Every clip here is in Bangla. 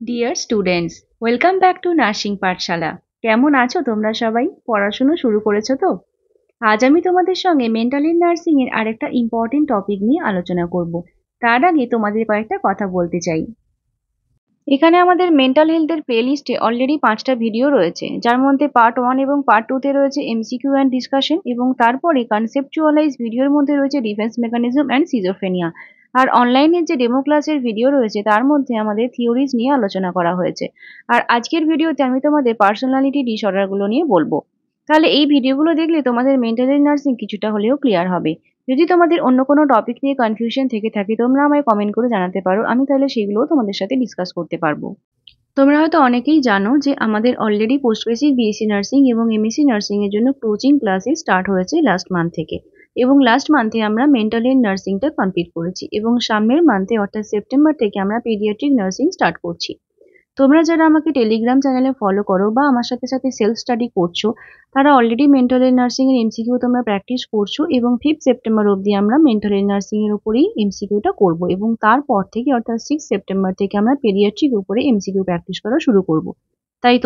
Dear students, welcome back to nursing পাঠশালা। কেমন আছো তোমরা সবাই? পড়াশুনো শুরু করেছো তো? আজ আমি তোমাদের সঙ্গে মেন্টাল হেলথ নার্সিং এর আরেকটা ইম্পর্টেন্ট টপিক নিয়ে আলোচনা করব। তার আগে তোমাদের কয়েকটা কথা বলতে চাই। এখানে আমাদের মেন্টাল হেলথের প্লেলিস্টে অলরেডি 5টা ভিডিও রয়েছে, যার মধ্যে পার্ট 1 এবং পার্ট 2 তে রয়েছে এমসিকিউ অ্যান্ড ডিসকাশন, এবং তারপরে কনসেপচুয়ালাইজ ভিডিওর মধ্যে রয়েছে ডিফেন্স মেকানিজম অ্যান্ড সিজোফ্রেনিয়া। আর অনলাইনের যে ডেমো ক্লাসের ভিডিও রয়েছে তার মধ্যে আমাদের থিওরিজ নিয়ে আলোচনা করা হয়েছে। আর আজকের ভিডিওতে আমি তোমাদের পার্সোনালিটি ডিসঅর্ডারগুলো নিয়ে বলবো। তাহলে এই ভিডিওগুলো দেখলে তোমাদের মেন্টাল হেলথ নার্সিং কিছুটা হলেও ক্লিয়ার হবে। যদি তোমাদের অন্য কোনো টপিক নিয়ে কনফিউশন থেকে থাকে তোমরা আমায় কমেন্ট করে জানাতে পারো, আমি তাহলে সেগুলোও তোমাদের সাথে ডিসকাস করতে পারবো। তোমরা হয়তো অনেকেই জানো যে আমাদের already post basic BSc nursing এবং এমএসসি নার্সিং এর জন্য কোচিং ক্লাসেস স্টার্ট হয়েছে লাস্ট মান্থ থেকে, এবং লাস্ট মান্থে আমরা মেন্টাল হেলথ নার্সিংটা কমপ্লিট করেছি, এবং সামনের মান্থে অর্থাৎ সেপ্টেম্বর থেকে আমরা পেডিয়াট্রিক নার্সিং স্টার্ট করছি। তোমরা যারা আমাকে টেলিগ্রাম চ্যানেলে ফলো করো বা আমার সাথে সাথে সেলফ স্টাডি করছো, তারা অলরেডি মেন্টাল হেলথ নার্সিং এর এমসিকিউ তোমরা প্র্যাকটিস করছো, এবং 5 সেপ্টেম্বর অবধি আমরা মেন্টাল হেলথ নার্সিং এর উপরেই এমসিকিউটা করব, এবং তারপর থেকে অর্থাৎ 6 সেপ্টেম্বর থেকে আমরা পেডিয়াট্রিক উপরে এমসিকিউ প্র্যাকটিস করা শুরু করব। তাই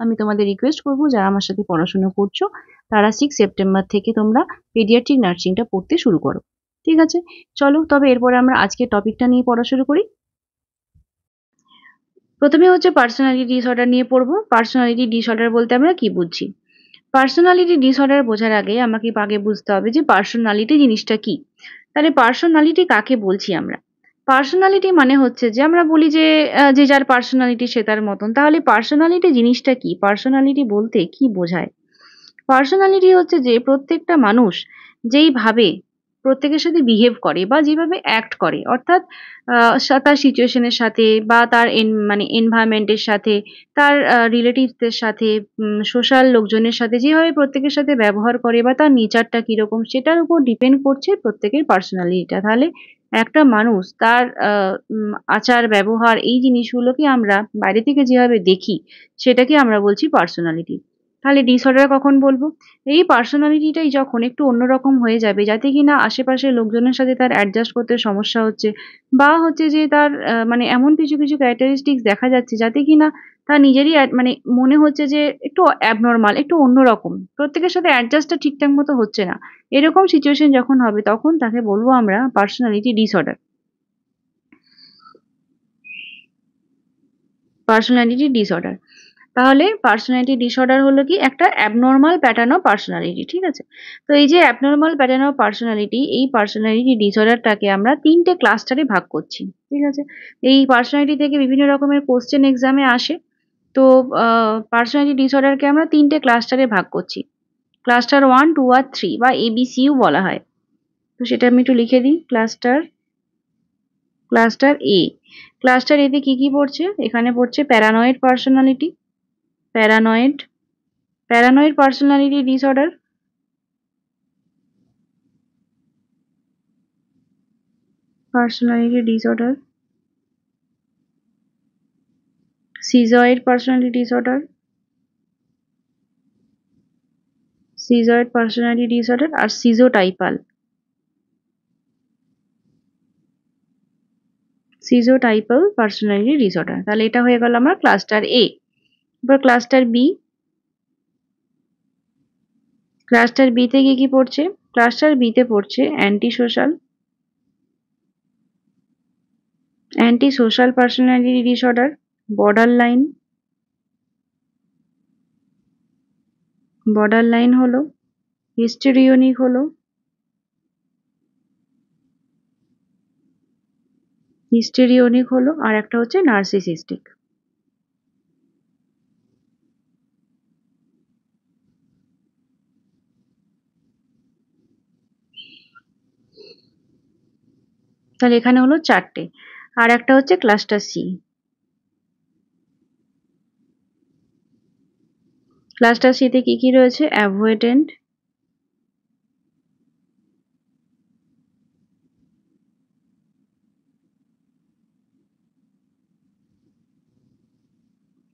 আমি তোমাদের রিকোয়েস্ট করবো, যারা আমার সাথে পড়াশোনা করছো তারা 6 সেপ্টেম্বর থেকে তোমরা পেডিয়াট্রিক নার্সিংটা পড়তে শুরু করো। ঠিক আছে, চলো তবে এরপরে আমরা আজকের টপিকটা নিয়ে পড়া শুরু করি। প্রথমে হচ্ছে পার্সোনালিটি ডিসঅর্ডার নিয়ে পড়বো। পার্সোনালিটি ডিসঅর্ডার বলতে আমরা কি বুঝছি? পার্সোনালিটি ডিসঅর্ডার বোঝার আমাকে আগে বুঝতে হবে যে পার্সোনালিটি জিনিসটা কি। তাহলে পার্সোনালিটি কাকে বলছি আমরা? পার্সোনালিটি মানে হচ্ছে যে আমরা বলি যে যে যার পার্সোনালিটি সে তার মতন। তাহলে পার্সোনালিটি জিনিসটা কি? পার্সোনালিটি বলতে কি বোঝায়? পার্সোনালিটি হচ্ছে যে প্রত্যেকটা মানুষ যেইভাবে প্রত্যেকের সাথে বিহেভ করে বা যেভাবে অ্যাক্ট করে, অর্থাৎ তার সিচুয়েশনের সাথে বা তার মানে এনভায়রনমেন্টের সাথে, তার রিলেটিভসদের সাথে, সোশ্যাল লোকজনের সাথে যেভাবে প্রত্যেকের সাথে ব্যবহার করে বা তার নেচারটা কিরকম সেটার উপর ডিপেন্ড করছে প্রত্যেকের পার্সোনালিটিটা। তাহলে একটা মানুষ তার আচার ব্যবহার এই জিনিসগুলোকে আমরা বাইরে থেকে যেভাবে দেখি সেটাকে আমরা বলছি পার্সোনালিটি। তাহলে ডিসঅর্ডার কখন বলবো? এই পার্সোনালিটিটাই যখন একটু অন্যরকম হয়ে যাবে, যাতে কিনা আশেপাশের লোকজনের সাথে তার অ্যাডজাস্ট করতে সমস্যা হচ্ছে, বা হচ্ছে যে তার মানে এমন কিছু কিছু ক্যারেক্টারিস্টিক্স দেখা যাচ্ছে যাতে কিনা তার নিজেরই মানে মনে হচ্ছে যে একটু অ্যাবনর্মাল, একটু অন্যরকম, প্রত্যেকের সাথে অ্যাডজাস্টটা ঠিকঠাক মতো হচ্ছে না, এরকম সিচুয়েশন যখন হবে তখন তাকে বলবো আমরা পার্সোনালিটি ডিসঅর্ডার। Personality disorder. তাহলে পার্সোনালিটি ডিসঅর্ডার হলো কি? একটা অ্যাবনর্মাল প্যাটার্ন অফ পার্সোনালিটি। ঠিক আছে, তো এই যে অ্যাবনর্মাল প্যাটার্ন অফ পার্সোনালিটি, এই পার্সোনালিটি ডিসঅর্ডারটাকে আমরা 3টে ক্লাস্টারে ভাগ করছি। ঠিক আছে, এই পার্সোনালিটি থেকে বিভিন্ন রকমের কোশ্চেন এক্সামে আসে। তো পার্সোনালিটি ডিসঅর্ডারকে আমরা 3টে ক্লাস্টারে ভাগ করছি। ক্লাস্টার 1, 2 আর 3 বা এবিসিইউ বলা হয়। তো সেটা আমি একটু লিখে দিই। ক্লাস্টার এ। ক্লাস্টার এতে কি কি পড়ছে? এখানে পড়ছে paranoid personality, paranoid paranoid personality disorder, personality disorder, schizoid personality disorder, schizoid personality disorder আর সিজোটাইপাল পার্সোনালিটি ডিসঅর্ডার। তাহলে এটা হয়ে গেল আমার ক্লাস্টার এ। এবার ক্লাস্টার বি। ক্লাস্টার বি তে কি কি পড়ছে? ক্লাস্টার বি তে পড়ছে anti social personality disorder, border line হলো, হিস্টেরিওনিক হলো আর একটা হচ্ছে নার্সিসিস্টিক। তাহলে এখানে হলো 4টে। আর একটা হচ্ছে ক্লাস্টার সি। ক্লাস্টার সি তে কি কি রয়েছে? অ্যাভয়েডেন্ট,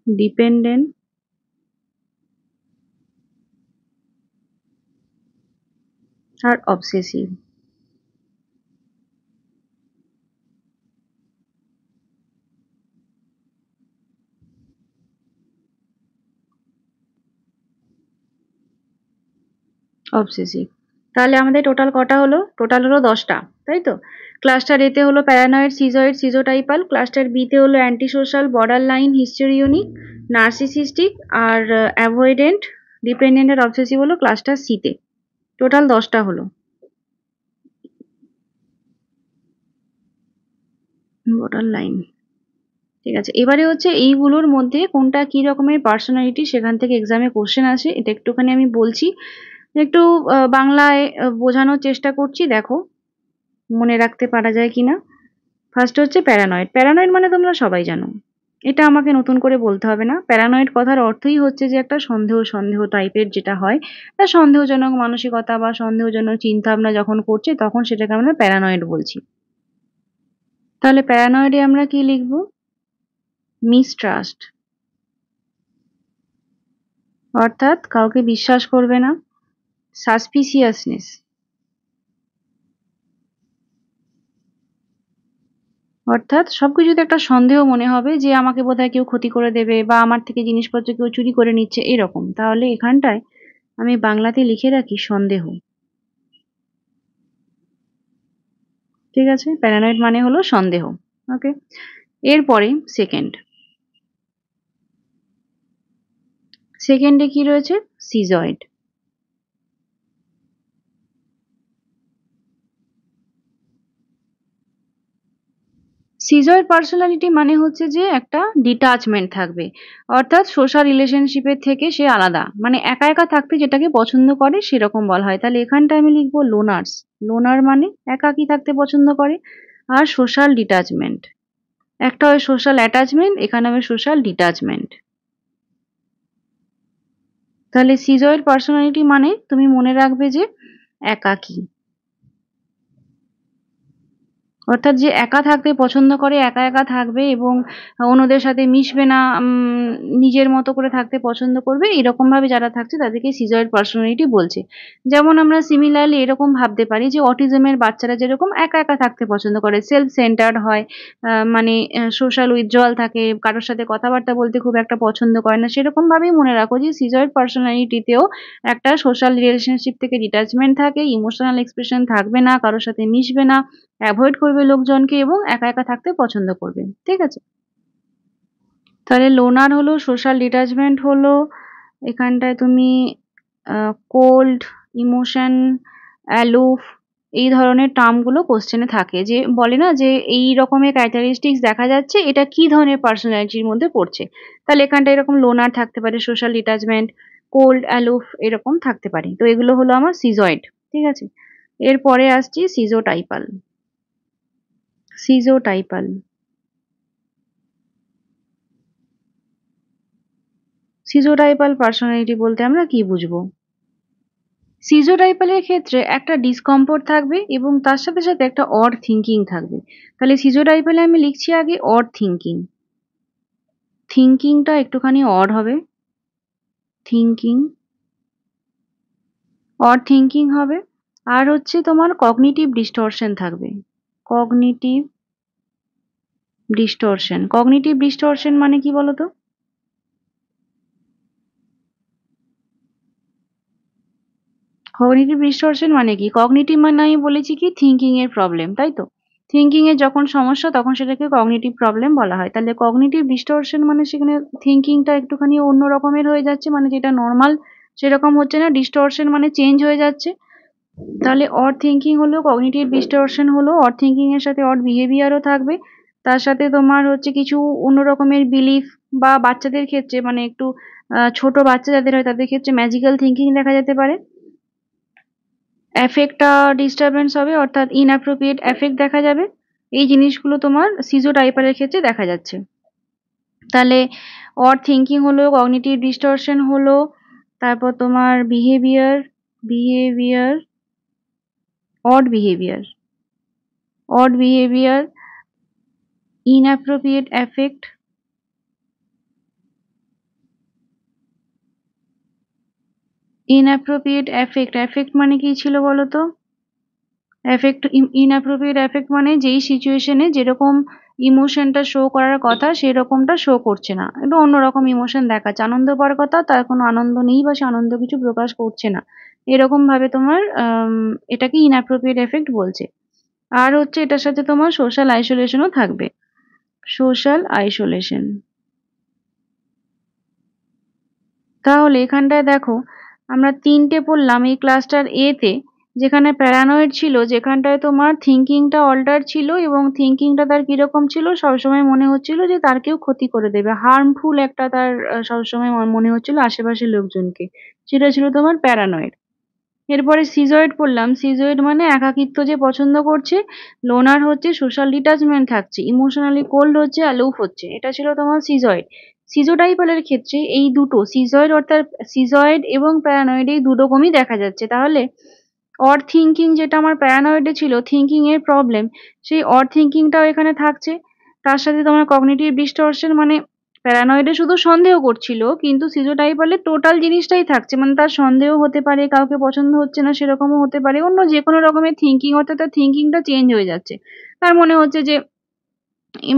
ডিপেন্ডেন্ট আর অবসেসিভ। অবসেসিভ। তাহলে আমাদের টোটাল কটা হলো? টোটাল হলো 10টা, তাই তো? ক্লাস্টার এতে হলো প্যারানয়েড, সিজয়েড, সিজোটাইপাল। ক্লাস্টার বিতে হলো anti social, border line, histrionic, narcissistic আর অ্যাভয়েডেন্ট, ডিপেন্ডেন্ট আর অবসেসিভ হলো ক্লাস্টার সিতে। টোটাল 10টা হলো। বর্ডার লাইন, ঠিক আছে। এবারে হচ্ছে এইগুলোর মধ্যে কোনটা কি রকমের পার্সোনালিটি, সেখান থেকে এক্সামে কোশ্চেন আসে, এটা একটুখানি আমি বলছি। একটু বাংলায় বোঝানোর চেষ্টা করছি, দেখো মনে রাখতে পারা যায় কিনা। ফার্স্ট হচ্ছে প্যারানয়েড। প্যারানয়েড মানে তোমরা সবাই জানো, এটা আমাকে নতুন করে বলতে হবে না। প্যারানয়েড কথার অর্থই হচ্ছে যে একটা সন্দেহ সন্দেহ টাইপের যেটা হয়, তা সন্দেহজনক মানসিকতা বা সন্দেহজনক চিন্তা ভাবনা যখন করছে তখন সেটাকে আমরা প্যারানয়েড বলছি। তাহলে প্যারানয়েডে আমরা কি লিখবো? মিসট্রাস্ট, অর্থাৎ কাউকে বিশ্বাস করবে না। সাসপিসিয়াসনেস, অর্থাৎ সবকিছুতে একটা সন্দেহ মনে হবে যে আমাকে বোধহয় কেউ ক্ষতি করে দেবে বা আমার থেকে জিনিসপত্র কেউ চুরি করে নিচ্ছে, এরকম। তাহলে এখানটায় আমি বাংলাতে লিখে রাখি সন্দেহ। ঠিক আছে, প্যারানয়েড মানে হলো সন্দেহ। ওকে, এরপরে সেকেন্ড। সেকেন্ডে কি রয়েছে? সিজয়েড। সিজয়েড পার্সোনালিটি মানে হচ্ছে যে একটা ডিটাচমেন্ট থাকবে, অর্থাৎ সোশ্যাল রিলেশনশিপের থেকে সে আলাদা, মানে একা একা থাকতে যেটাকে পছন্দ করে সেরকম বলা হয়। তাহলে এখানটা আমি লিখবো লোনার্স। লোনার মানে একাকী থাকতে পছন্দ করে। আর সোশ্যাল ডিটাচমেন্ট, একটা হয় সোশ্যাল অ্যাটাচমেন্ট, এখানে হবে সোশ্যাল ডিটাচমেন্ট। তাহলে সিজয়েড পার্সোনালিটি মানে তুমি মনে রাখবে যে একাকী, অর্থাৎ যে একা থাকতে পছন্দ করে, একা একা থাকবে এবং অন্যদের সাথে মিশবে না, নিজের মতো করে থাকতে পছন্দ করবে, এরকম ভাবে যারা থাকছে তাদেরকে সিজয়েড পার্সোনালিটি বলছে। যেমন আমরা সিমিলারলি এরকম ভাবতে পারি যে অটিজমের বাচ্চারা যেরকম একা একা থাকতে পছন্দ করে, সেলফ সেন্টার্ড হয়, মানে সোশ্যাল উইথড্রয়াল থাকে, কারোর সাথে কথাবার্তা বলতে খুব একটা পছন্দ করে না, সেরকম ভাবেই মনে রাখো যে সিজয়েড পার্সোনালিটিতেও একটা সোশ্যাল রিলেশনশিপ থেকে ডিটাচমেন্ট থাকে, ইমোশনাল এক্সপ্রেশন থাকবে না, কারোর সাথে মিশবে না, অ্যাভয়েড করবে লোকজনকে এবং একা একা থাকতে পছন্দ করবে। ঠিক আছে, তাহলে লোনার হলো, সোশ্যাল ডিটাচমেন্ট হলো, এখানটায় তুমি কোল্ড, ইমোশন, অ্যালুফ, এই ধরনের টার্মগুলো কোশ্চেনে থাকে, যে বলে না যে এই রকমের ক্যারেক্টারিস্টিক্স দেখা যাচ্ছে, এটা কি ধরনের পার্সোনালিটির মধ্যে পড়ছে। তাহলে এখানটা এরকম লোনার থাকতে পারে, সোশ্যাল ডিটাচমেন্ট, কোল্ড, অ্যালুফ এরকম থাকতে পারে। তো এগুলো হলো আমার সিজয়েড। ঠিক আছে, এরপরে আসছি সিজোটাইপাল। সিজোটাইপাল, সিজোটাইপাল পার্সোনালিটি বলতে আমরা কি বুঝবো? সিজোটাইপালের ক্ষেত্রে একটা ডিসকমফোর্ট থাকবে এবং তার সাথে সাথে একটা অড থিঙ্কিং থাকবে। তাহলে সিজোটাইপালে আমি লিখছি আগে অড থিঙ্কিং। থিঙ্কিংটা একটুখানি অড হবে, থিঙ্কিং, অড থিঙ্কিং হবে। আর হচ্ছে তোমার কগনিটিভ ডিস্টরশন থাকবে। কগনিটিভ ডিস্টরশন, কগনিটিভ ডিস্টরশন মানে কি বলতো? কগনিটিভ ডিসটরশন মানে কি? কগনিটিভ মানে আমি বলেছি কি থিঙ্কিং এর প্রবলেম, তাই তো? থিঙ্কিং এর যখন সমস্যা তখন সেটাকে কগনিটিভ প্রবলেম বলা হয়। তাহলে কগনিটিভ ডিসটরশন মানে সেখানে থিঙ্কিংটা একটুখানি অন্য রকমের হয়ে যাচ্ছে, মানে যেটা নর্মাল সেরকম হচ্ছে না, ডিস্টরশন মানে চেঞ্জ হয়ে যাচ্ছে। তাহলে অড থিঙ্কিং হলো, কগনিটিভ ডিসটরশন হলো, অড থিঙ্কিং এর সাথে অড বিহেভিয়ারও থাকবে। তার সাথে তোমার হচ্ছে কিছু অন্য রকমের বিলিফ, বা বাচ্চাদের ক্ষেত্রে মানে একটু ছোট বাচ্চা যাদের হয় তাদের ক্ষেত্রে ম্যাজিক্যাল থিঙ্কিং দেখা যেতে পারে। অ্যাফেক্টটা ডিস্টারবেন্স হবে, অর্থাৎ ইনঅ্যাপ্রোপ্রিয়েট অ্যাফেক্ট দেখা যাবে। এই জিনিসগুলো তোমার সিজোটাইপারের ক্ষেত্রে দেখা যাচ্ছে। তাহলে অড থিঙ্কিং হলো, কগনিটিভ ডিস্টরশন হলো, তারপর তোমার behaviour, behaviour, odd behaviour, odd behaviour, inappropriate affect, inappropriate affect. Affect মানে কি ছিল বলো তো? অ্যাফেক্ট, ইনঅ্যাপ্রোপ্রিয়েট অ্যাফেক্ট মানে যেই সিচুয়েশনে যেরকম ইমোশনটা শো করার কথা সেরকমটা শো করছে না, একটু অন্যরকম ইমোশন দেখাচ্ছে। আনন্দ পাওয়ার কথা, তার কোনো আনন্দ নেই বা সে আনন্দ কিছু প্রকাশ করছে না, এরকম ভাবে তোমার এটাকে ইনঅ্যাপ্রোপ্রিয়েট এফেক্ট বলছে। আর হচ্ছে এটার সাথে তোমার সোশ্যাল আইসোলেশনও থাকবে, সোশ্যাল আইসোলেশন। তাহলে এখানটায় দেখো আমরা তিনটে পড়লাম এই ক্লাসটার এ তে, যেখানে প্যারানয়েড ছিল, যেখানটায় তোমার থিঙ্কিংটা অল্টার ছিল এবং থিঙ্কিংটা তার কিরকম ছিল, সবসময় মনে হচ্ছিল যে তার কেউ ক্ষতি করে দেবে, হার্মফুল একটা তার সবসময় মনে হচ্ছিল আশেপাশের লোকজনকে, সেটা ছিল তোমার প্যারানয়েড। এরপরে সিজয়েড পড়লাম, সিজয়েড মানে একাকিত্ব যে পছন্দ করছে, লোনার হচ্ছে, সোশ্যাল ডিটাচমেন্ট থাকছে, ইমোশনালি কোল্ড হচ্ছে, অ্যালুফ হচ্ছে, এটা ছিল তোমার সিজয়েড। সিজোটাইপালের ক্ষেত্রে এই দুটো সিজয়েড অর্থাৎ সিজয়েড এবং প্যারানয়েড এই দুরকমই দেখা যাচ্ছে। তাহলে অর থিঙ্কিং যেটা আমার প্যারানয়েডে ছিল, থিঙ্কিং এর প্রবলেম, সেই অর থিঙ্কিংটাও এখানে থাকছে। তার সাথে তোমার কগনিটিভ ডিস্টরশন, মানে প্যারানয়েডে শুধু সন্দেহ করছিল, কিন্তু সিজোটাইপালে টোটাল জিনিসটাই থাকছে, মানে তার সন্দেহ হতে পারে, কাউকে পছন্দ হচ্ছে না সেরকমও হতে পারে, অন্য যে কোনো রকমের থিঙ্কিং, অর্থাৎ তার থিঙ্কিংটা চেঞ্জ হয়ে যাচ্ছে। তার মনে হচ্ছে যে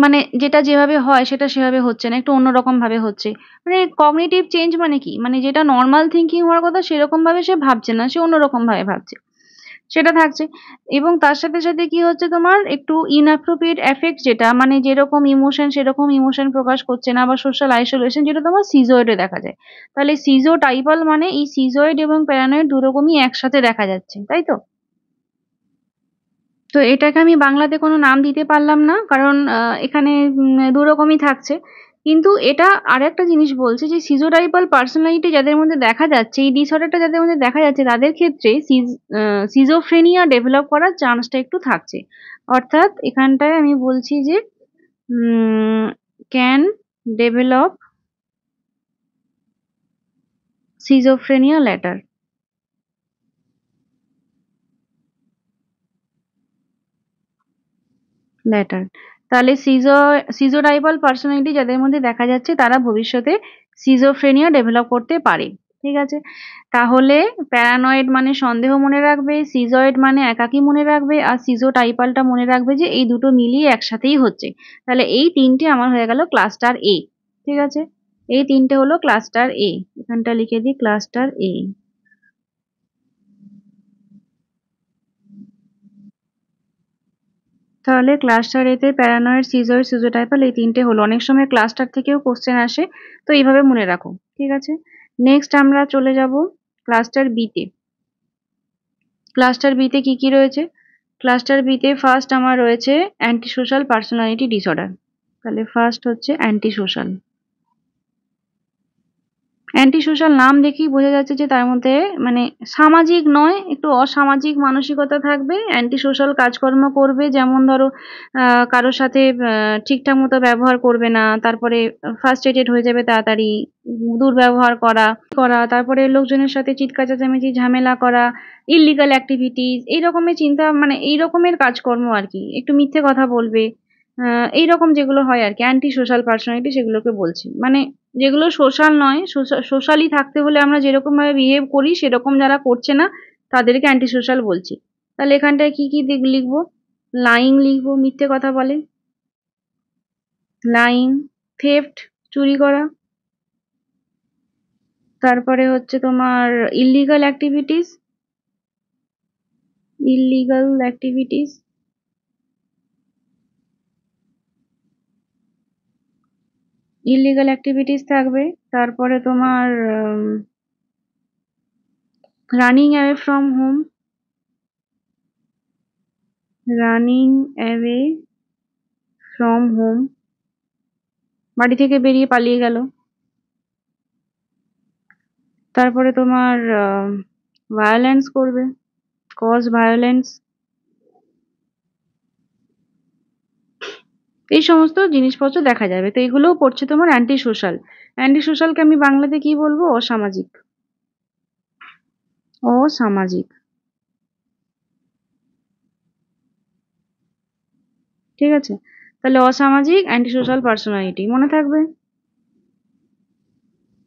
মানে যেটা যেভাবে হয় সেটা সেভাবে হচ্ছে না, একটু অন্যরকম ভাবে হচ্ছে। মানে কগনিটিভ চেঞ্জ মানে কি, মানে যেটা নর্মাল থিঙ্কিং হওয়ার কথা সেরকম ভাবে সে ভাবছে না, সে অন্যরকম ভাবে ভাবছে, সেটা থাকছে। এবং তার সাথে সাথে কি হচ্ছে তোমার একটু ইনঅ্যাপ্রোপ্রিয়েট এফেক্ট, যেটা মানে যেরকম ইমোশন সেরকম ইমোশন প্রকাশ করছে না, বা সোশ্যাল আইসোলেশন, যেটা তোমার সিজয়েডে দেখা যায়। তাহলে সিজো টাইপাল মানে এই সিজয়েড এবং প্যারানয়েড দুরকমই একসাথে দেখা যাচ্ছে, তাই তো? তো এটাকে আমি বাংলাতে কোনো নাম দিতে পারলাম না, কারণ এখানে দুরকমই থাকছে। কিন্তু এটা আরেকটা জিনিস বলছে যে সিজোটাইপাল পার্সোনালিটি যাদের মধ্যে দেখা যাচ্ছে, এই ডিসঅর্ডারটা যাদের মধ্যে দেখা যাচ্ছে, তাদের ক্ষেত্রে সিজোফ্রেনিয়া ডেভেলপ করার চান্সটা একটু থাকছে। অর্থাৎ এখানটায় আমি বলছি যে can develop schizophrenia later. Later. তাহলে সিজোটাইপাল পার্সোনালিটি যাদের মধ্যে দেখা যাচ্ছে তারা ভবিষ্যতে সিজোফ্রেনিয়া ডেভেলপ করতে পারে। ঠিক আছে? তাহলে প্যারানয়েড মানে সন্দেহ মনে রাখবে, সিজয়েড মানে একাকী মনে রাখবে, আর সিজোটাইপালটা মনে রাখবে যে এই দুটো মিলিয়ে একসাথেই হচ্ছে। তাহলে এই তিনটে আমার হয়ে গেল ক্লাস্টার এ। ঠিক আছে? এই তিনটে হলো ক্লাস্টার এ। এখানটা লিখে দিই ক্লাস্টার এ। তাহলে ক্লাস্টার এতে প্যারানয়েড, সিজয়েড, সিজোটাইপাল এই তিনটে হলো। অনেক সময় ক্লাস্টার থেকেও কোশ্চেন আসে, তো এইভাবে মনে রাখো। ঠিক আছে? নেক্সট আমরা চলে যাব ক্লাস্টার বি তে। ক্লাস্টার বি তে কি কি রয়েছে? ক্লাস্টার বি তে ফার্স্ট আমার রয়েছে অ্যান্টি সোশ্যাল পার্সোনালিটি ডিসঅর্ডার। তাহলে ফার্স্ট হচ্ছে অ্যান্টি সোশ্যাল। অ্যান্টি সোশ্যাল নাম দেখেই বোঝা যাচ্ছে যে তার মধ্যে মানে সামাজিক নয়, একটু অসামাজিক মানসিকতা থাকবে। অ্যান্টি সোশ্যাল কাজকর্ম করবে, যেমন ধরো কারোর সাথে ঠিকঠাক মতো ব্যবহার করবে না, তারপরে ফ্রাস্ট্রেটেড হয়ে যাবে তাড়াতাড়ি, দুর্ব্যবহার করা করা তারপরে লোকজনের সাথে চিৎকার চেঁচামেচি ঝামেলা করা, ইল্লিগাল অ্যাক্টিভিটিস, এই রকমের চিন্তা, মানে এই রকমের কাজকর্ম আর কি, একটু মিথ্যে কথা বলবে, এইরকম যেগুলো হয় আর কি অ্যান্টি সোশ্যাল পার্সোনালিটি, সেগুলোকে বলছি। মানে যেগুলো সোশ্যাল নয়, সোশ্যালি থাকতে হলে আমরা যেরকম ভাবে বিহেভ করি সেরকম যারা করছে না তাদেরকে অ্যান্টি সোশ্যাল বলছি। তাহলে এখানটায় কি কি দিক লিখবো? লাইং লিখবো, মিথ্যে কথা বলে, লাইং, থেফট, চুরি করা, তারপরে হচ্ছে তোমার illegal activities, illegal activities, illegal activities থাকবে। তারপরে তোমার running away from home, running away from home, বাড়ি থেকে বেরিয়ে পালিয়ে গেল। তারপরে তোমার ভায়োলেন্স করবে, কজ ভায়োলেন্স, এই সমস্ত জিনিসপত্র দেখা যাবে। তো এগুলোও পড়ছে তোমার অ্যান্টি সোশ্যাল। অ্যান্টি সোশ্যালকে আমি বাংলাতে কি বলবো? অসামাজিক, অসামাজিক। ঠিক আছে? তাহলে অসামাজিক অ্যান্টি সোশ্যাল পার্সোনালিটি মনে থাকবে।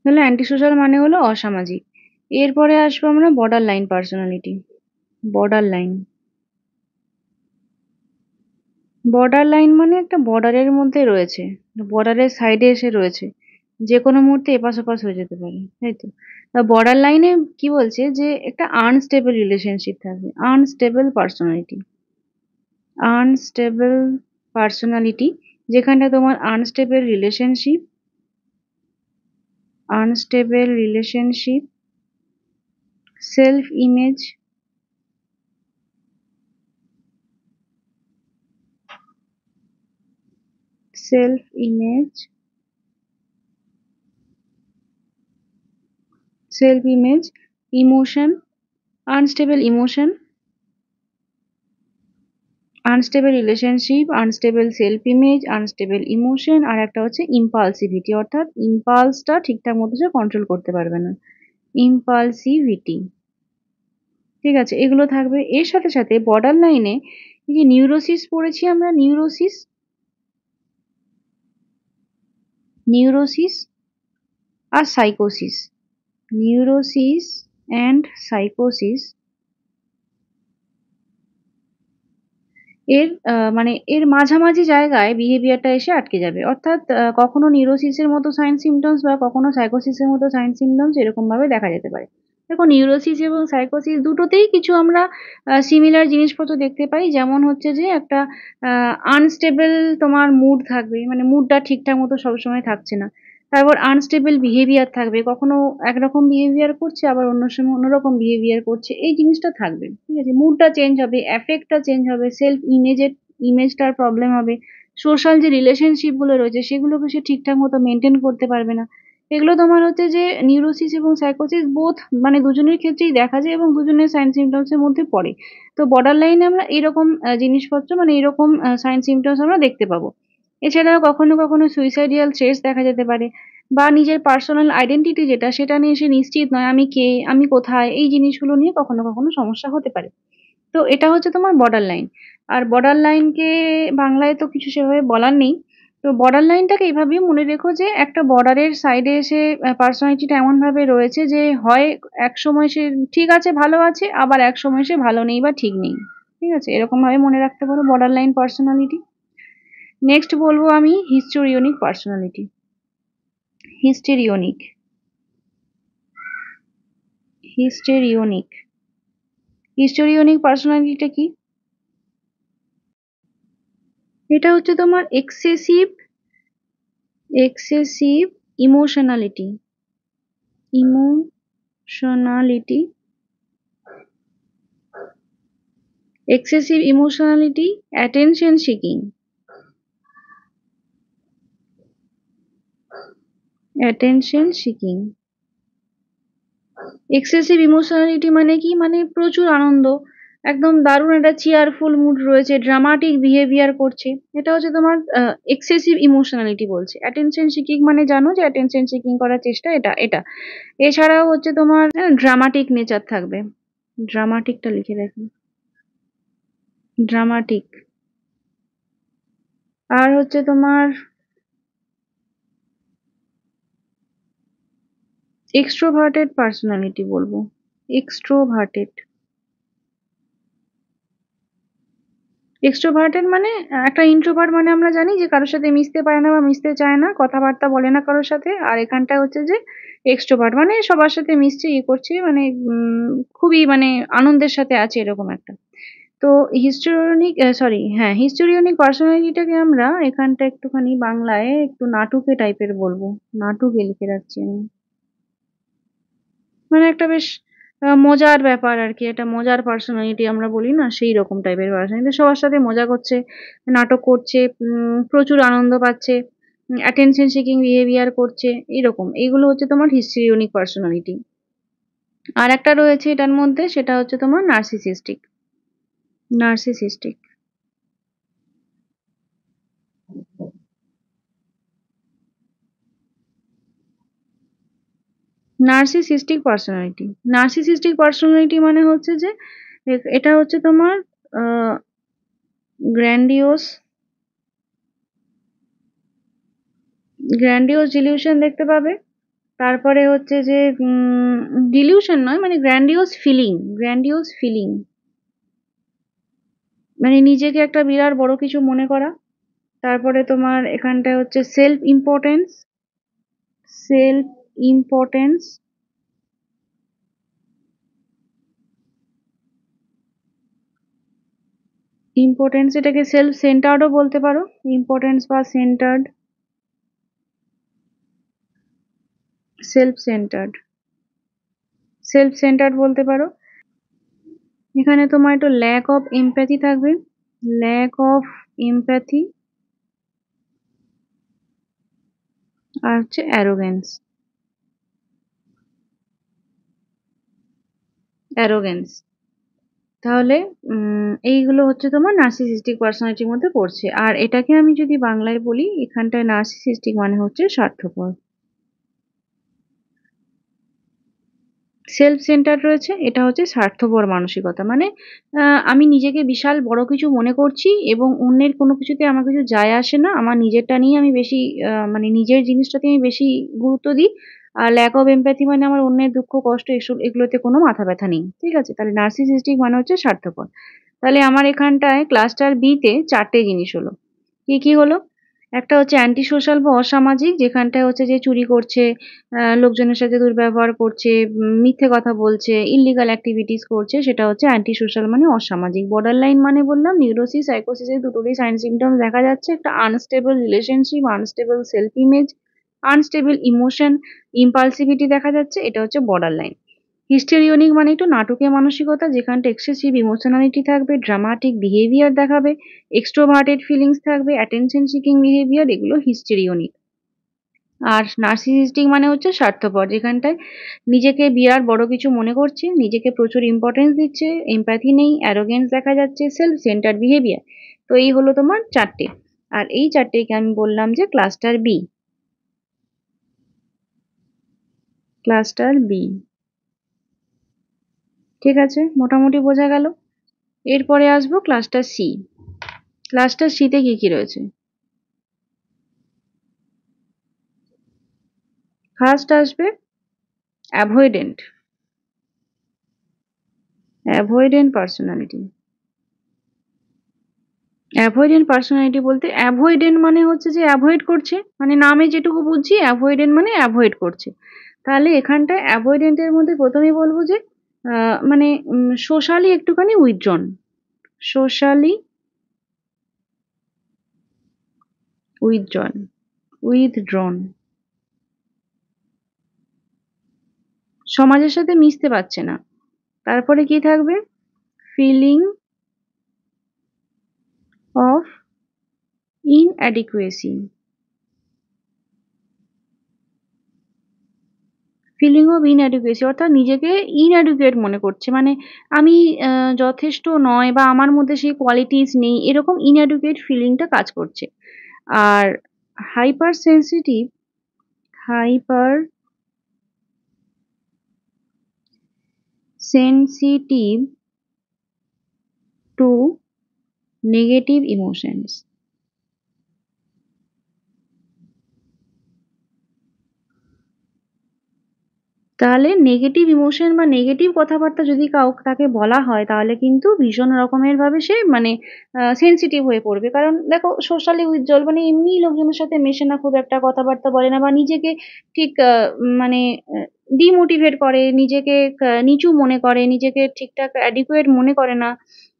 তাহলে অ্যান্টি সোশ্যাল মানে হলো অসামাজিক। এরপরে আসবো আমরা border line personality. Border line, border line মানে একটা বর্ডারের মধ্যে রয়েছে, বর্ডারের সাইডে এসে রয়েছে, যে কোনো মুহূর্তে এপাশ ওপাশ হয়ে যেতে পারে, তাই তো। বর্ডার লাইনে কি বলছে যে একটা আনস্টেবল রিলেশনশিপ থাকবে, আনস্টেবল পার্সোনালিটি, আনস্টেবল পার্সোনালিটি, যেখানটা তোমার unstable relationship, self image, self image, self image, emotion, unstable emotion, unstable relationship, unstable self image, unstable emotion, আর একটা হচ্ছে ইম্পালসিভিটি, অর্থাৎ ইম্পালসটা ঠিকঠাক মতো সে কন্ট্রোল করতে পারবে না, ইম্পালসিভিটি। ঠিক আছে, এগুলো থাকবে। এর সাথে সাথে বর্ডার লাইনে এই যে নিউরোসিস পড়েছি আমরা, নিউরোসিস, নিউরোসিস আর সাইকোসিস, নিউরোসিস অ্যান্ড সাইকোসিস, এর মানে এর মাঝামাঝি জায়গায় বিহেভিয়ারটা এসে আটকে যাবে, অর্থাৎ কখনো নিউরোসিসের মতো সাইন সিমটমস বা কখনো সাইকোসিসের মতো সাইন সিমটমস এরকম ভাবে দেখা যেতে পারে। দেখো, নিউরোসিস এবং সাইকোসিস দুটোতেই কিছু আমরা সিমিলার জিনিসপত্র দেখতে পাই, যেমন হচ্ছে যে একটা আনস্টেবল তোমার মুড থাকবে, মানে মুডটা ঠিকঠাক মতো সবসময় থাকছে না। তারপর আনস্টেবল বিহেভিয়ার থাকবে, কখনো একরকম বিহেভিয়ার করছে আবার অন্য সময় অন্যরকম বিহেভিয়ার করছে, এই জিনিসটা থাকবে। ঠিক আছে, মুডটা চেঞ্জ হবে, অ্যাফেক্টটা চেঞ্জ হবে, সেলফ ইমেজটার প্রবলেম হবে, সোশ্যাল যে রিলেশনশিপ গুলো রয়েছে সেগুলোকে সে ঠিকঠাক মতো মেনটেন করতে পারবে না। এগুলো তোমার হচ্ছে যে নিউরোসিস এবং সাইকোসিস বোথ, মানে দুজনের ক্ষেত্রেই দেখা যায় এবং দুজনের সাইন সিমটমস এর মধ্যে পড়ে। তো বর্ডার লাইনে আমরা এরকম জিনিসপত্র, মানে এরকম সাইন সিমটমস আমরা দেখতে পাবো। এছাড়াও কখনো কখনো সুইসাইডিয়াল ট্রেটস দেখা যেতে পারে, বা নিজের পার্সোনাল আইডেন্টিটি যেটা, সেটা নিয়ে সে নিশ্চিত নয়, আমি কে, আমি কোথায়, এই জিনিসগুলো নিয়ে কখনো কখনো সমস্যা হতে পারে। তো এটা হচ্ছে তোমার বর্ডার লাইন। আর বর্ডার লাইনকে বাংলায় তো কিছু সেভাবে বলার নেই। তো বর্ডার লাইনটাকে এইভাবেই মনে রেখো যে একটা বর্ডারের সাইডে এসে পার্সোনালিটিটা এমন ভাবে রয়েছে যে হয় এক সময় সে ঠিক আছে, ভালো আছে, আবার এক সময় সে ভালো নেই বা ঠিক নেই। ঠিক আছে, এরকম ভাবে মনে রাখতে পারো বর্ডার লাইন পার্সোনালিটি। নেক্সট বলবো আমি হিস্টোরিওনিক পার্সোনালিটি। হিস্টেরিওনিক, হিস্টেরিওনিক, হিস্টোরিওনিক পার্সোনালিটিটা কি? এটা হচ্ছে তোমার excessive, excessive emotionality, emotionality, excessive emotionality, attention seeking, attention seeking. Excessive emotionality মানে কি, মানে প্রচুর আনন্দ, একদম দারুণ একটা চেয়ারফুল মুড রয়েছে, ড্রামাটিক বিহেভিয়ার করছে, এটা হচ্ছে তোমার এক্সেসিভ ইমোশনালিটি বলছে। অ্যাটেনশন সিকিং মানে জানো যে অ্যাটেনশন সিকিং করার চেষ্টা, এটা এটা। এছাড়াও হচ্ছে তোমার ড্রামাটিক নেচার থাকবে, ড্রামাটিকটা লিখে রাখি, ড্রামাটিক। আর হচ্ছে তোমার এক্সট্রোভার্টেড পার্সোনালিটি বলবো, এক্সট্রোভার্টেড। এক্সট্রোভার্টেড মানে একটা ইন্ট্রোভার্ট মানে আমরা জানি যে কারোর সাথে মিশতে পারে না বা মিশতে চায় না, কথাবার্তা বলে না কারোর সাথে। আর এখানটা হচ্ছে যে এক্সট্রোভার্ট মানে সবার সাথে মিশছে, ইয়ে করছে, মানে খুবই মানে আনন্দের সাথে আছে, এরকম একটা। তো হিস্টোরিয়নিক, সরি, হ্যাঁ, হিস্টোরিয়নিক পার্সোনালিটিটাকে আমরা এখানটা একটুখানি বাংলায় একটু নাটুকে টাইপের বলবো, নাটুকে লিখে রাখছি আমি। মানে একটা বেশ মজার ব্যাপার আর কি, একটা মজার পার্সোনালিটি আমরা বলি না, সেই রকম টাইপের পার্সোনালিটি, সবার সাথে মজা করছে, নাটক করছে, প্রচুর আনন্দ পাচ্ছে, অ্যাটেনশন সিকিং বিহেভিয়ার করছে, এরকম। এইগুলো হচ্ছে তোমার হিস্ট্রিওনিক পার্সোনালিটি। আর একটা রয়েছে এটার মধ্যে, সেটা হচ্ছে তোমার narcissistic, narcissistic. Narcissistic personality, narcissistic personality মানে হচ্ছে যে এটা হচ্ছে তোমার গ্র্যান্ডিওস, গ্র্যান্ডিওস ডিলিউশন দেখতে পাবে। তারপরে হচ্ছে যে ডিলিউশন নয়, মানে গ্র্যান্ডিওস ফিলিং, গ্র্যান্ডিওস ফিলিং, মানে নিজেকে একটা বিরাট বড় কিছু মনে করা। তারপরে তোমার এখানটায় হচ্ছে self importance. Self importance, importance এটাকে সেলফ সেন্টার্ডও বলতে পারো। ইম্পর্টেন্স বা centred, self centred, self centred বলতে পারো। এখানে তোমার একটু ল্যাক অফ এমপ্যাথি থাকবে, ল্যাক অফ এমপ্যাথি। আর হচ্ছে অ্যারোগেন্স, অ্যারোগেন্স। তাহলে এইগুলো হচ্ছে তোমার নার্সিসিস্টিক পার্সোনালিটির মধ্যে পড়ছে। আর এটাকে আমি যদি বাংলায় বলি, এখানটায় নার্সিসিস্টিক মানে হচ্ছে স্বার্থপর। সেলফ সেন্টার্ড রয়েছে, এটা হচ্ছে স্বার্থপর মানসিকতা। মানে আমি নিজেকে বিশাল বড় কিছু মনে করছি এবং অন্যের কোনো কিছুতে আমার কিছু যায় আসে না, আমার নিজেরটা নিয়ে আমি বেশি মানে নিজের জিনিসটাতে আমি বেশি গুরুত্ব দিই। আর ল্যাক অফ এমপ্যাথি মানে আমার অন্যের দুঃখ কষ্ট এগুলোতে কোনো মাথা ব্যথা নেই। ঠিক আছে, তাহলে নার্সিসিস্টিক মানে হচ্ছে স্বার্থপর। তাহলে আমার এখানটায় ক্লাস্টার বি তে চারটে জিনিস হলো। কি কি হলো? একটা হচ্ছে অ্যান্টি সোশ্যাল বা অসামাজিক, যেখানটায় হচ্ছে যে চুরি করছে, লোকজনের সাথে দুর্ব্যবহার করছে, মিথ্যে কথা বলছে, ইল্লিগাল অ্যাক্টিভিটিস করছে, সেটা হচ্ছে অ্যান্টি সোশ্যাল মানে অসামাজিক। বর্ডার লাইন মানে বললাম নিউরোসিস সাইকোসিসের দুটোরই সাইন সিমটমস দেখা যাচ্ছে, একটা unstable relationship, unstable self image, unstable emotion, impulsivity দেখা যাচ্ছে, এটা হচ্ছে বর্ডার লাইন। হিস্টেরিওনিক মানে একটু নাটকীয় মানসিকতা, যেখানটা এক্সেসিভ ইমোশনালিটি থাকবে, ড্রামাটিক বিহেভিয়ার দেখাবে, এক্সট্রোভার্টেড ফিলিংস থাকবে, অ্যাটেনশন সিকিং বিহেভিয়ার, এগুলো হিস্টেরিওনিক। আর নার্সিসিস্টিক মানে হচ্ছে স্বার্থপর, যেখানটায় নিজেকে বিরাট বড় কিছু মনে করছে, নিজেকে প্রচুর ইম্পর্টেন্স দিচ্ছে, এমপ্যাথি নেই, অ্যারোগেন্স দেখা যাচ্ছে, সেলফ সেন্টার্ড বিহেভিয়ার। তো এই হলো তোমার চারটে। আর এই চারটেকে আমি বললাম যে ক্লাস্টার বি, ক্লাস্টার বি। ঠিক আছে, মোটামুটি বোঝা গেল। এরপরে আসবো ক্লাস্টার সি। ক্লাস্টার সিতে কি কি রয়েছে? ফার্স্ট আসবে avoidant, avoidant personality. Avoidant personality বলতে অ্যাভয়েডেন্ট মানে হচ্ছে যে অ্যাভয়েড করছে, মানে নামে যেটুকু বুঝছি অ্যাভয়েডেন্ট মানে অ্যাভয়েড করছে। তাহলে এখানটায় অ্যাভয়েডেন্টের মধ্যে প্রথমেই বলবো যে মানে সোশ্যালি একটুখানি উইথড্রন, সোশ্যালি উইথড্রন, উইথড্রন, সমাজের সাথে মিশতে পারছে না। তারপরে কি থাকবে? ফিলিং অফ ইনঅ্যাডিকুয়েসি, ফিলিং অফ ইনঅ্যাডিকুয়েসি অর্থাৎ নিজেকে ইনঅ্যাডিকুয়েট মনে করছে, মানে আমি যথেষ্ট নয় বা আমার মধ্যে সেই কোয়ালিটিস নেই, এরকম ইনঅ্যাডিকুয়েট ফিলিংটা কাজ করছে। আর hyper sensitive, hyper sensitive to negative emotions. তাহলে নেগেটিভ ইমোশন বা নেগেটিভ কথাবার্তা যদি তাকে বলা হয়, তাহলে কিন্তু ভীষণ রকমের ভাবে সে মানে সেনসিটিভ হয়ে পড়বে। কারণ দেখো সোশ্যালি উইথড্রল মানে এমনি লোকজনের সাথে মেশে না, খুব একটা কথাবার্তা বলে না, বা নিজেকে ঠিক মানে ডিমোটিভেট করে, নিজেকে নিচু মনে করে, নিজেকে ঠিকঠাক অ্যাডিকুয়েট মনে করে না।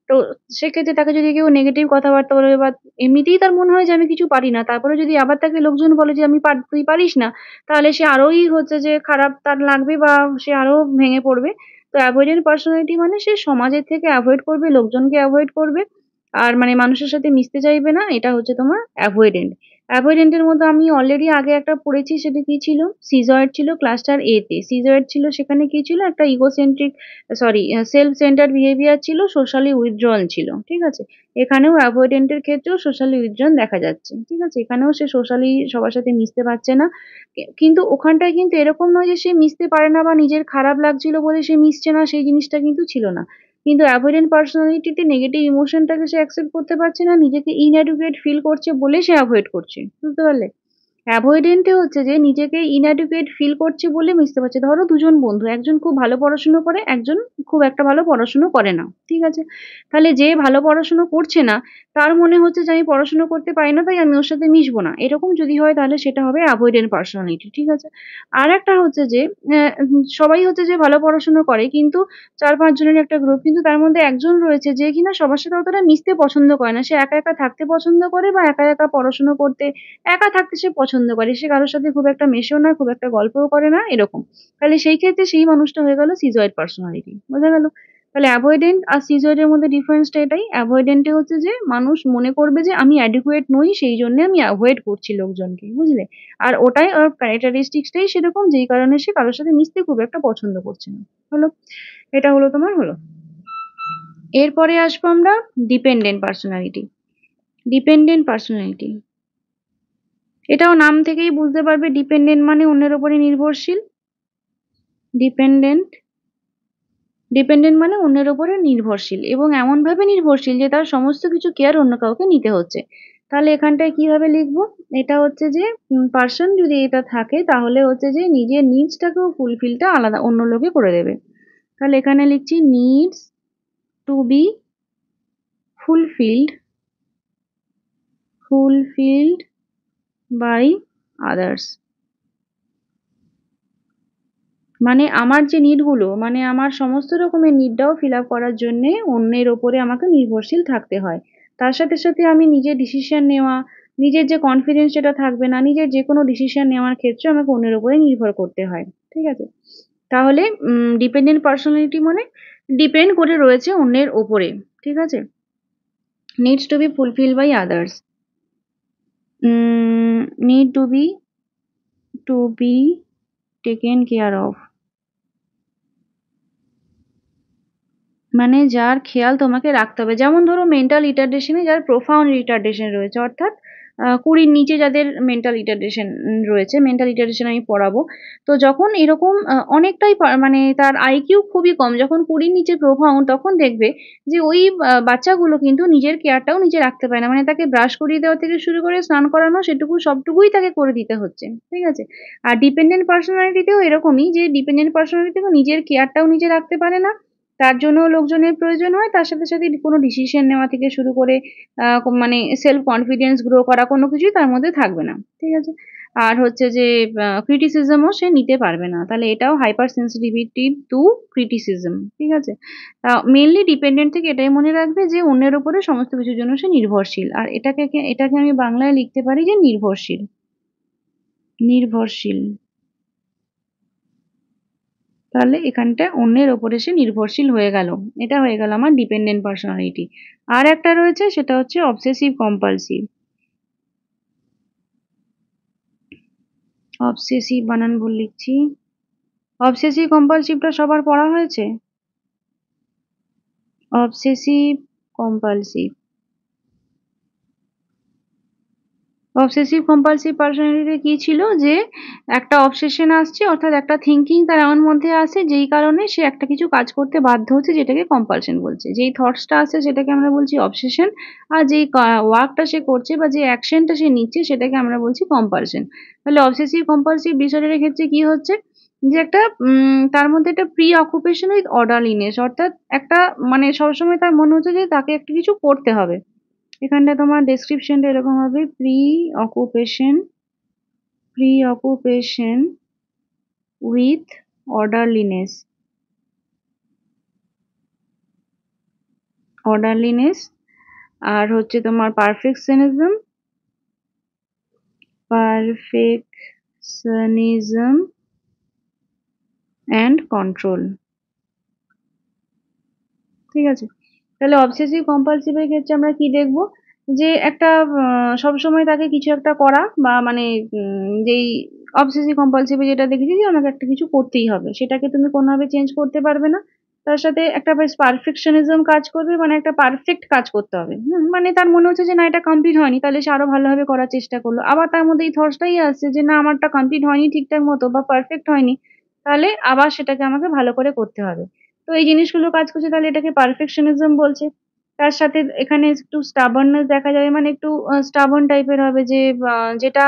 তো সেক্ষেত্রে তাকে যদি কেউ নেগেটিভ কথাবার্তা বলে বা এমনিতেই তার মনে হয় যে আমি কিছু পারি না, তারপরে যদি আবার তাকে লোকজন বলে যে তুই পারিস না, তাহলে সে আরোই হচ্ছে যে খারাপ তার লাগবে বা সে আরো ভেঙে পড়বে। তো অ্যাভয়েডেন্ট পার্সোনালিটি মানে সে সমাজের থেকে অ্যাভয়েড করবে, লোকজনকে অ্যাভয়েড করবে, আর মানে মানুষের সাথে মিশতে চাইবে না। এটা হচ্ছে তোমার অ্যাভয়েডেন্ট। অ্যাভয়েডেন্টের মধ্যে আমি অলরেডি আগে একটা পড়েছি, সেটা কি ছিল? সিজয়েড ছিল ক্লাস্টার এ তে। সিজয়েড ছিল, সেখানে কি ছিল? একটা egocentric, sorry, self centred behaviour ছিল, সোশ্যালি উইথড্রল ছিল। ঠিক আছে, এখানেও অ্যাভয়েডেন্টের ক্ষেত্রেও সোশ্যালি উইথড্রল দেখা যাচ্ছে। ঠিক আছে, এখানেও সে সোশ্যালি সবার সাথে মিশতে পারছে না। কিন্তু ওখানটায় কিন্তু এরকম নয় যে সে মিশতে পারে না বা নিজের খারাপ লাগছিল বলে সে মিশছে না, সেই জিনিসটা কিন্তু ছিল না। কিন্তু অ্যাভয়েডেন্ট পার্সোনালিটিতে নেগেটিভ ইমোশনটাকে সে অ্যাকসেপ্ট করতে পারছে না, নিজেকে ইনঅ্যাডিকুয়েট ফিল করছে বলে সে অ্যাভয়েড করছে। বুঝতে পারলে? অ্যাভয়েডেন্টে হচ্ছে যে নিজেকে ইনঅ্যাডিকুয়েট ফিল করছে বলে মিশতে পারছে। ধরো দুজন বন্ধু, একজন খুব ভালো পড়াশুনো করে, একজন খুব একটা ভালো পড়াশুনো করে না। ঠিক আছে? তাহলে যে ভালো পড়াশুনো করছে না, তার মনে হচ্ছে যে আমি পড়াশুনো করতে পারি না, তাই আমি ওর সাথে মিশবো না। এরকম যদি হয় তাহলে সেটা হবে অ্যাভয়েডেন্ট পার্সোনালিটি। ঠিক আছে? আর একটা হচ্ছে যে সবাই হচ্ছে যে ভালো পড়াশুনো করে, কিন্তু ৪-৫ জনের একটা গ্রুপ, কিন্তু তার মধ্যে একজন রয়েছে যে কিনা সবার সাথে অতটা মিশতে পছন্দ করে না। সে একা, একা থাকতে পছন্দ করে বা একা, একা পড়াশুনো করতে, একা থাকতে সে পছন্দ করে। সে কারো সাথে খুব একটা মেশেও না, খুব একটা গল্পও করে না, এরকম। তাহলে সেই ক্ষেত্রে সেই মানুষটা হয়ে গেল সিজয়েড পার্সোনালিটি। বোঝা গেল? তাহলে অ্যাভয়েডেন্ট আর সিজয়েড এর মধ্যে ডিফারেন্সটা এটাই। অ্যাভয়েডেন্ট এ হচ্ছে যে মানুষ মনে করবে যে আমি অ্যাডিকুয়েট নই, সেই জন্য আমি অ্যাভয়েড করছি লোকজনকে। বুঝলে? আর ওটাই ওর ক্যারেক্টারিস্টিক্সটাই সেরকম, যেই কারণে সে কারোর সাথে মিশতে খুব একটা পছন্দ করছে না। হলো? এটা হলো তোমার হলো। এরপরে আসবো আমরা ডিপেন্ডেন্ট পার্সোনালিটি। ডিপেন্ডেন্ট পার্সোনালিটি, এটাও নাম থেকেই বুঝতে পারবে, ডিপেন্ডেন্ট মানে অন্যের উপরে নির্ভরশীল। ডিপেন্ডেন্ট, ডিপেন্ডেন্ট মানে অন্যের উপরে নির্ভরশীল, এবং এমন ভাবে নির্ভরশীল যে তার সমস্ত কিছু কেয়ার অন্য কাউকে নিতে হচ্ছে। তাহলে এখানটায় কিভাবে লিখবো? এটা হচ্ছে যে পার্সন যদি এটা থাকে, তাহলে হচ্ছে যে নিজের নিডসটাকেও ফুলফিলটা আলাদা অন্য লোকে করে দেবে। তাহলে এখানে লিখছি needs to be fulfilled, fulfilled by others. মানে আমার যে নিডগুলো, মানে আমার সমস্ত রকমের নিডটাও ফিল আপ করার জন্যে অন্যের ওপরে আমাকে নির্ভরশীল থাকতে হয়। তার সাথে সাথে আমি নিজের ডিসিশন নেওয়া, নিজের যে কনফিডেন্স সেটা থাকবে না, নিজের যে কোনো ডিসিশন নেওয়ার ক্ষেত্রে আমাকে অন্যের উপরে নির্ভর করতে হয়। ঠিক আছে? তাহলে ডিপেন্ডেন্ট পার্সোনালিটি মানে ডিপেন্ড করে রয়েছে অন্যের ওপরে। ঠিক আছে? Needs to be fulfil by others, need to be taken care of, মানে যার খেয়াল তোমাকে রাখতে হবে। যেমন ধরো মেন্টাল রিটার্ডেশনে যার প্রোফাউন্ড রিটার্ডেশন রয়েছে, অর্থাৎ ২০-র নিচে যাদের মেন্টাল রিটার্ডেশন রয়েছে, মেন্টাল রিটার্ডেশন আমি পড়াবো। তো যখন এরকম অনেকটাই মানে তার আইকিউ খুবই কম, যখন ২০-র নিচে প্রোফাউন্ড, তখন দেখবে যে ওই বাচ্চাগুলো কিন্তু নিজের কেয়ারটাও নিজে রাখতে পারে না। মানে তাকে ব্রাশ করিয়ে দেওয়া থেকে শুরু করে স্নান করানো, সেটুকু সবটুকুই তাকে করে দিতে হচ্ছে। ঠিক আছে? আর ডিপেন্ডেন্ট পার্সোনালিটিতেও এরকমই, যে ডিপেন্ডেন্ট পার্সোনালিটিতেও নিজের কেয়ারটাও নিজে রাখতে পারে না, তার জন্য লোকজনের প্রয়োজন হয়। তার সাথে সাথে কোনো ডিসিশন নেওয়া থেকে শুরু করে মানে সেলফ কনফিডেন্স গ্রো করা, কোনো কিছুই তার মধ্যে থাকবে না। ঠিক আছে? আর হচ্ছে যে ক্রিটিসিজমও সে নিতে পারবে না। তাহলে এটাও হাইপার সেন্সিটিভিটি টু ক্রিটিসিজম। ঠিক আছে? মেনলি ডিপেন্ডেন্ট থেকে এটাই মনে রাখবে যে অন্যের উপরে সমস্ত কিছুর জন্য সে নির্ভরশীল। আর এটাকে আমি বাংলায় লিখতে পারি যে নির্ভরশীল। নির্ভরশীল, তাহলে এখানটা অন্যের ওপরে সে নির্ভরশীল হয়ে গেল। এটা হয়ে গেল আমার ডিপেন্ডেন্ট পার্সোনালিটি। আর একটা রয়েছে, সেটা হচ্ছে অবসেসিভ কম্পালসিভ। অবসেসিভ বানান ভুল লিখছি। অবসেসিভ কম্পালসিভটা সবার পড়া হয়েছে? অবসেসিভ কম্পালসিভ, অবসেসিভ কম্পালসিভ পার্সোনালিটিতে কি ছিল, যে একটা অবসেশন আসছে, অর্থাৎ একটা থিঙ্কিং তার এমন মধ্যে আসে যেই কারণে সে একটা কিছু কাজ করতে বাধ্য হচ্ছে, যেটাকে কম্পালশন বলছে। যেই থটসটা আসে সেটাকে আমরা বলছি অবসেশন, আর যেই ওয়ার্কটা সে করছে বা যে অ্যাকশনটা সে নিচ্ছে সেটাকে আমরা বলছি কম্পালশন। তাহলে অবসেসিভ কম্পালসিভ ডিসঅর্ডারের ক্ষেত্রে কি হচ্ছে, যে একটা তার মধ্যে একটা প্রি অকুপেশন উইথ অর্ডারলিনেস, অর্থাৎ একটা মানে সবসময় তার মনে হচ্ছে যে তাকে একটা কিছু করতে হবে। এখানটা তোমার ডেসক্রিপশনটা এরকম হবে, অকুপেশন প্রি অকুপেশন উইথ অর্ডারলিনেস, অর্ডারলিনেস। আর হচ্ছে তোমার পারফেকশনিজম, পারফেকশনিজম অ্যান্ড কন্ট্রোল। ঠিক আছে? তাহলে অবসেসিভ কম্পালসিভের ক্ষেত্রে আমরা কি দেখব, যে একটা সবসময় তাকে কিছু একটা করা, বা মানে যেই অবসেসিভ কম্পালসিভে যেটা দেখেছি যে আমাকে একটা কিছু করতেই হবে, সেটাকে তুমি কোনোভাবে চেঞ্জ করতে পারবে না। তার সাথে একটা বেশ পারফেকশনিজম কাজ করবে, মানে একটা পারফেক্ট কাজ করতে হবে। মানে তার মনে হচ্ছে যে না, এটা কমপ্লিট হয়নি, তাহলে সে আরো ভালোভাবে করার চেষ্টা করলো। আবার তার মধ্যে এই থটসটাই আসছে যে না, আমারটা কমপ্লিট হয়নি ঠিকঠাক মতো বা পারফেক্ট হয়নি, তাহলে আবার সেটাকে আমাকে ভালো করে করতে হবে। তো এই জিনিসগুলো কাজ করছে, তাহলে এটাকে পারফেকশনিজম বলছে। তার সাথে এখানে একটু স্টাবার্ননেস দেখা যাবে, মানে একটু স্টাবার্ন টাইপের হবে, যে যেটা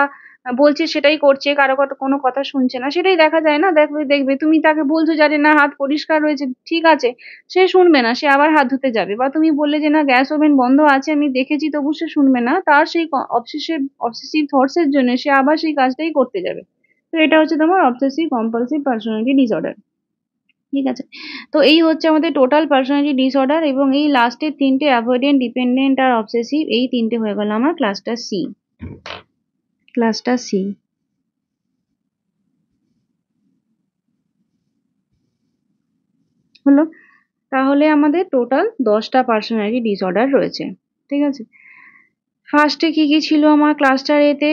বলছে সেটাই করছে, কারো কথা কোনো কথা শুনছে না, সেটাই দেখা যায় না। দেখবে দেখবে তুমি তাকে বলছো যে না হাত পরিষ্কার রয়েছে, ঠিক আছে, সে শুনবে না, সে আবার হাত ধুতে যাবে। বা তুমি বললে যে না গ্যাস ওভেন বন্ধ আছে আমি দেখেছি, তবু সে শুনবে না, তার সেই অবসেসিভ থটস এর জন্য সে আবার সেই কাজটাই করতে যাবে। তো এটা হচ্ছে তোমার অবসেসিভ কম্পালসিভ পার্সোনালিটি ডিসঅর্ডার। ঠিক আছে, তো এই হচ্ছে আমাদের টোটাল পার্সোনালিটি ডিসঅর্ডার, এবং এই লাস্টের তিনটে অ্যাভয়েডেন্ট, ডিপেন্ডেন্ট আর অবসেসিভ, এই তিনটে হয়ে গেল আমার ক্লাসটা সি। ক্লাসটা সি হলো। তাহলে আমাদের টোটাল 10টা পার্সোনালিটি ডিসঅর্ডার রয়েছে। ঠিক আছে, ফার্স্টে কি কি ছিল আমার ক্লাস্টার এতে?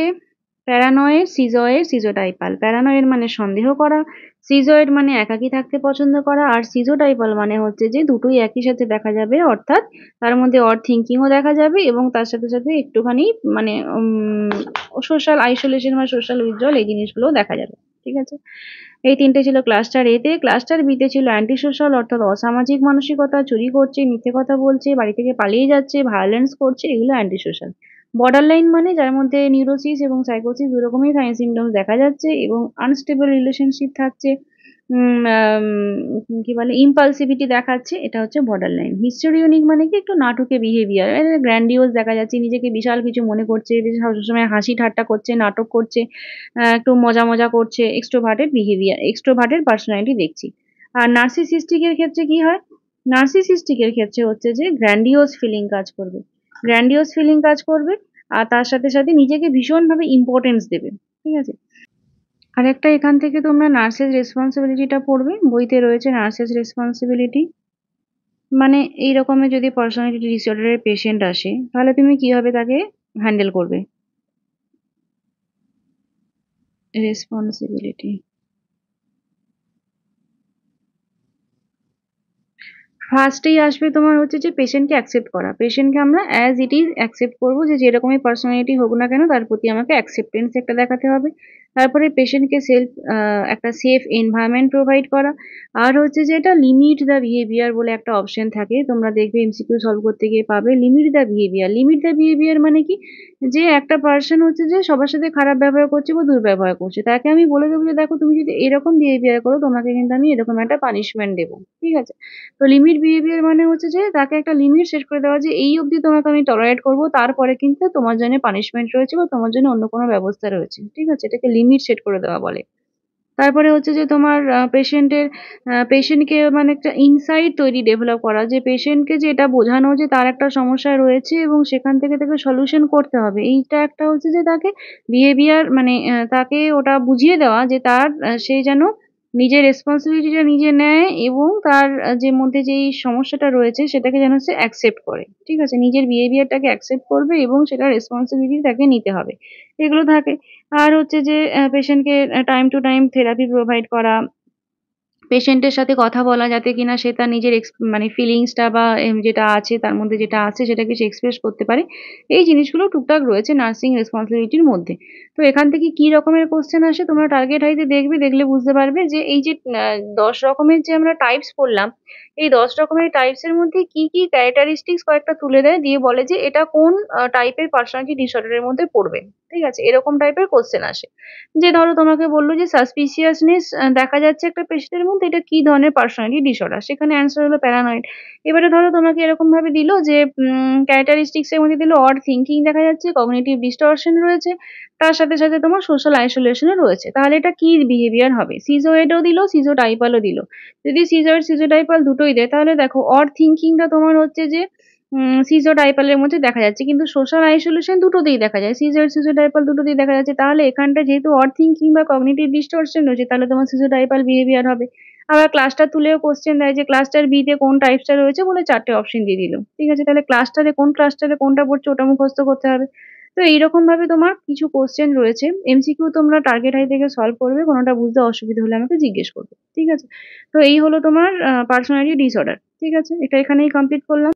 প্যারানয়েড, সিজয়েড, সিজোটাইপাল। প্যারানয়েড মানে সন্দেহ করা, সিজয়েড মানে একাকী থাকতে পছন্দ করা, আর সিজোটাইপাল মানে হচ্ছে যে দুটোই একই সাথে দেখা যাবে, অর্থাৎ তার মধ্যে অর থিঙ্কিংও দেখা যাবে এবং তার সাথে সাথে একটুখানি মানে সোশ্যাল আইসোলেশন বা সোশ্যাল উইথড্রল, এই জিনিসগুলোও দেখা যাবে। ঠিক আছে, এই তিনটে ছিল ক্লাস্টার এতে। ক্লাস্টার বিতে ছিল অ্যান্টি সোশ্যাল, অর্থাৎ অসামাজিক মানসিকতা, চুরি করছে, মিথ্যে কথা বলছে, বাড়ি থেকে পালিয়ে যাচ্ছে, ভায়োলেন্স করছে, এগুলো অ্যান্টি সোশ্যাল। বর্ডার লাইন মানে যার মধ্যে নিউরোসিস এবং সাইকোসিস দু রকমই সাইন সিমটমস দেখা যাচ্ছে এবং আনস্টেবল রিলেশনশিপ থাকছে, কি বলে ইম্পালসিভিটি দেখাচ্ছে, এটা হচ্ছে বর্ডার লাইন। হিস্টোরিওনিক মানে কি একটু নাটকে বিহেভিয়ার, গ্র্যান্ডিওস দেখা যাচ্ছে, নিজেকে বিশাল কিছু মনে করছে, সবসময় হাসি ঠাট্টা করছে, নাটক করছে, একটু মজা মজা করছে, এক্সট্রোভার্টেড বিহেভিয়ার, এক্সট্রোভার্টেড পার্সোনালিটি দেখছি। আর নার্সিসিস্টিকের ক্ষেত্রে কি হয়? নার্সিসিস্টিকের ক্ষেত্রে হচ্ছে যে গ্র্যান্ডিওস ফিলিং কাজ করবে, গ্র্যান্ডিওস ফিলিং কাজ করবে, আর তার সাথে সাথে নিজেকে ভীষণভাবে ইম্পর্টেন্স দেবে। ঠিক আছে, আরেকটা এখান থেকে তোমরা নার্সেস রেসপন্সিবিলিটিটা পড়বে, বইতে রয়েছে নার্সেস রেসপন্সিবিলিটি। মানে এই রকমের যদি পার্সোনালিটি ডিসঅর্ডারের পেশেন্ট আসে, তাহলে তুমি কিভাবে তাকে হ্যান্ডেল করবে? রেসপন্সিবিলিটি ফার্স্টেই আসবে তোমার হচ্ছে যে পেশেন্টকে অ্যাকসেপ্ট করা। পেশেন্টকে আমরা অ্যাজ ইট ইজ অ্যাকসেপ্ট করবো, যে যেরকমই পার্সোনালিটি হোক না কেন তার প্রতি আমাকে অ্যাকসেপ্টেন্স একটা দেখাতে হবে। তারপরে পেশেন্টকে একটা সেফ এনভায়রনমেন্ট প্রোভাইড করা। আর হচ্ছে যে এটা লিমিট দ্য বিহেভিয়ার বলে একটা অপশন থাকে, তোমরা দেখবে এমসিকিউ সলভ করতে গিয়ে পাবে limit the behaviour. Limit the behaviour মানে কি? যে একটা পার্সন হচ্ছে যে সবার সাথে খারাপ ব্যবহার করছে বা দুর্ব্যবহার করছে, তাকে আমি বলে দেবো যে দেখো তুমি যদি এরকম বিহেভিয়ার করো তোমাকে কিন্তু আমি এরকম একটা পানিশমেন্ট দেবো। ঠিক আছে, তো লিমিট বিহেভিয়ার মানে হচ্ছে যে তাকে একটা লিমিট সেট করে দেওয়া, যে এই অবধি তোমাকে আমি টলারেট করবো, তারপরে কিন্তু তোমার জন্য পানিশমেন্ট রয়েছে বা তোমার জন্য অন্য কোনো ব্যবস্থা রয়েছে। ঠিক আছে, এটাকে লিমিট সেট করে দেওয়া বলে। তারপরে হচ্ছে যে তোমার পেশেন্টকে মানে একটা ইনসাইট তৈরি ডেভেলপ করা, যে পেশেন্টকে যে এটা বোঝানো যে তার একটা সমস্যা রয়েছে এবং সেখান থেকে তাকে সলিউশন করতে হবে। এইটা একটা হচ্ছে যে তাকে বিহেভিয়ার মানে তাকে ওটা বুঝিয়ে দেওয়া যে তার সে যেন নিজের রেসপন্সিবিলিটিটা নিজে নেয় এবং তার যে মধ্যে যেই সমস্যাটা রয়েছে সেটাকে যেন সে অ্যাকসেপ্ট করে। ঠিক আছে, নিজের বিহেভিয়ারটাকে অ্যাকসেপ্ট করবে এবং সেটা রেসপন্সিবিলিটি তাকে নিতে হবে, এগুলো থাকে। আর হচ্ছে যে পেশেন্টকে time to time therapy provide করা, পেশেন্টের সাথে কথা বলা যাতে কিনা সে তার নিজের মানে ফিলিংসটা বা যেটা আছে তার মধ্যে যেটা আছে সেটাকে সে এক্সপ্রেস করতে পারে। এই জিনিসগুলো টুকটাক রয়েছে নার্সিং রেসপন্সিবিলিটির মধ্যে। তো এখান থেকে কি রকমের কোশ্চেন আসে তোমরা টার্গেট হাইতে দেখবে, দেখলে বুঝতে পারবে যে এই যে 10 রকমের যে আমরা টাইপস পড়লাম, এই 10 রকমের টাইপস এর মধ্যে কি কি ক্যারেক্টারিস্টিক্স কয়েকটা তুলে দেয়, দিয়ে বলে যে এটা কোন টাইপের পার্সোনালিটি ডিসঅর্ডারের মধ্যে পড়বে। ঠিক আছে, এরকম টাইপের কোশ্চেন আসে। যে ধরো তোমাকে বললো যে সাসপিসিয়াসনেস দেখা যাচ্ছে একটা পেশেন্টের মধ্যে, এটা কি ধরনের পার্সোনালিটি ডিসঅর্ডার, সেখানে অ্যান্সার হলো প্যারানয়েড। এবারে ধরো তোমাকে এরকম ভাবে দিল যে ক্যারেক্টারিস্টিক্স এর মধ্যে দিল অড থিঙ্কিং দেখা যাচ্ছে, কগনিটিভ ডিস্টরশন রয়েছে, তার সাথে সাথে তোমার সোশ্যাল আইসোলেশনও রয়েছে, তাহলে এটা কি বিহেভিয়ার হবে? সিজোয়েডও দিল, সিজোটাইপালও দিল। যদি সিজোয়েড সিজোটাইপাল দুটোই দেয়, তাহলে দেখো অড থিঙ্কিংটা তোমার হচ্ছে যে সিজোটাইপালের মধ্যে দেখা যাচ্ছে, কিন্তু সোশ্যাল আইসোলেশন দুটোতেই দেখা যায়, সিজোয়েড সিজোটাইপাল দুটোতেই দেখা যাচ্ছে। তাহলে এখানটা যেহেতু অড থিঙ্কিং বা কগনিটিভ ডিস্টরশন রয়েছে, তাহলে তোমার সিজোটাইপাল বিহেভিয়ার হবে। আবার ক্লাস্টার তুলেও কোশ্চেন দেয় যে ক্লাস্টার বি তে কোন টাইপসটা রয়েছে বলে 4টে অপশন দিয়ে দিল। ঠিক আছে, তাহলে ক্লাস্টারে কোনটা পড়ছে ওটা মুখস্থ করতে হবে। তো এইরকম ভাবে তোমার কিছু কোশ্চেন রয়েছে, এমসিকিউ তোমরা টার্গেট হাই থেকে সলভ করবে, কোনোটা বুঝতে অসুবিধা হলে আমাকে জিজ্ঞেস করবে। ঠিক আছে, তো এই হলো তোমার পার্সোনালিটি ডিসঅর্ডার। ঠিক আছে, এটা এখানেই কমপ্লিট করলাম।